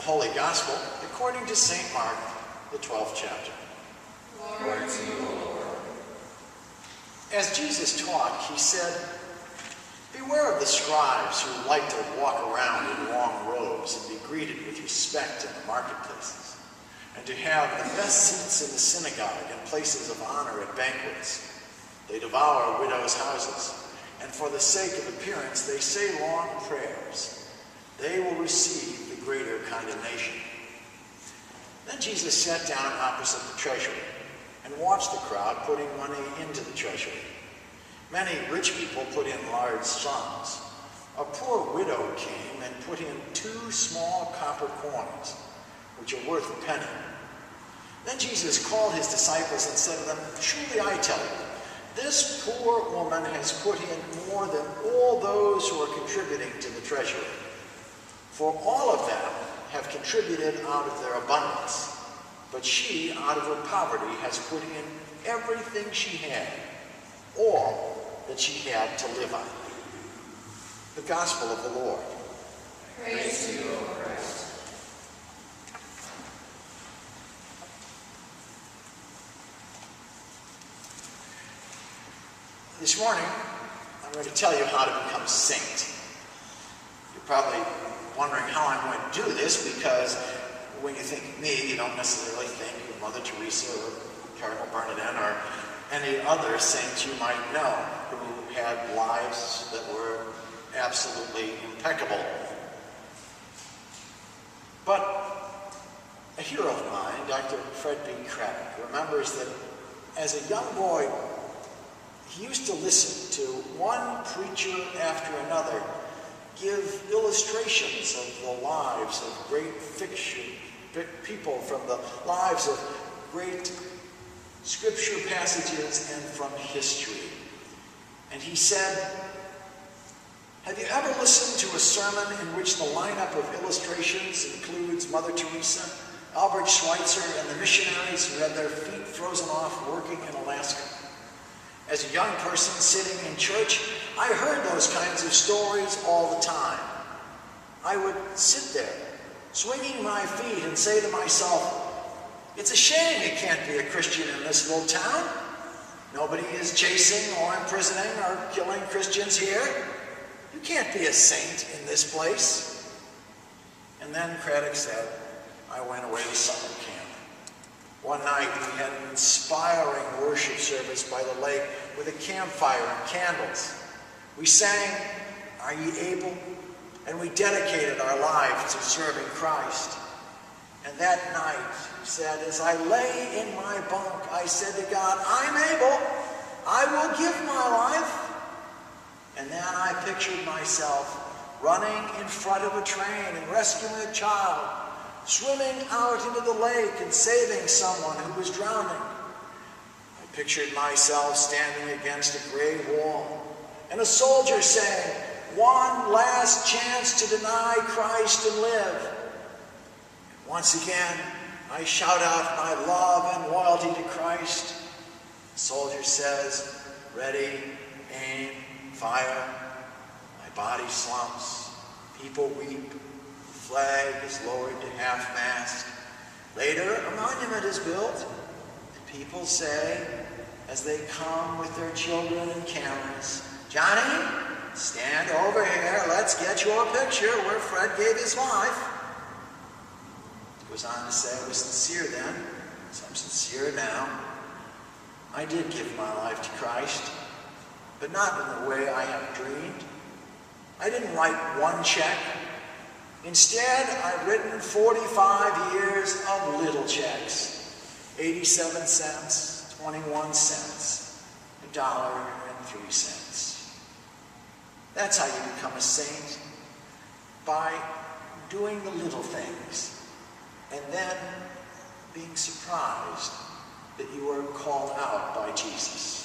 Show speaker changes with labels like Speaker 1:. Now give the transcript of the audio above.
Speaker 1: Holy Gospel according to St. Mark, the 12th chapter.
Speaker 2: Glory to you, O Lord.
Speaker 1: As Jesus taught, he said, "Beware of the scribes who like to walk around in long robes and be greeted with respect in the marketplaces, and to have the best seats in the synagogue and places of honor at banquets. They devour widows' houses, and for the sake of appearance they say long prayers. They will receive the greater condemnation." Then Jesus sat down opposite the treasury and watched the crowd putting money into the treasury. Many rich people put in large sums. A poor widow came and put in 2 small copper coins, which are worth a penny. Then Jesus called his disciples and said to them, "Truly I tell you, this poor woman has put in more than all those who are contributing to the treasury. For all of them have contributed out of their abundance, but she, out of her poverty, has put in everything she had, all that she had to live on." The Gospel of the Lord.
Speaker 2: Praise to you, O Christ.
Speaker 1: This morning, I'm going to tell you how to become a saint. You're probably wondering how I'm going to do this, because when you think of me, you don't necessarily think of Mother Teresa or Cardinal Bernardin or any other saint you might know who had lives that were absolutely impeccable. But a hero of mine, Dr. Fred B. Craddock, remembers that as a young boy, he used to listen to one preacher after another give illustrations of the lives of great fiction, people from the lives of great scripture passages and from history. And he said, "Have you ever listened to a sermon in which the lineup of illustrations includes Mother Teresa, Albert Schweitzer, and the missionaries who had their feet frozen off working in Alaska? As a young person sitting in church, I heard those kinds of stories all the time. I would sit there, swinging my feet, and say to myself, it's a shame you can't be a Christian in this little town. Nobody is chasing or imprisoning or killing Christians here. You can't be a saint in this place." And then Craddock said, "I went away to summer camp. One night we had an inspiring worship service by the lake with a campfire and candles. We sang, 'Are Ye Able?' and we dedicated our lives to serving Christ. And that night," he said, "as I lay in my bunk, I said to God, 'I'm able. I will give my life.' And then I pictured myself running in front of a train and rescuing a child, swimming out into the lake and saving someone who was drowning. I pictured myself standing against a gray wall and a soldier saying, 'One last chance to deny Christ and live.' And once again, I shout out my love and loyalty to Christ. The soldier says, 'Ready, aim, fire.' My body slumps. People weep. The flag is lowered to half-mast. Later, a monument is built. And people say, as they come with their children and cameras, 'Johnny, stand over here. Let's get your picture where Fred gave his life.' It goes on to say, I was sincere then, so I'm sincere now. I did give my life to Christ, but not in the way I have dreamed. I didn't write one check. Instead, I've written 45 years of little checks, 87 cents, 21 cents, $1.03. That's how you become a saint, by doing the little things, and then being surprised that you are called out by Jesus.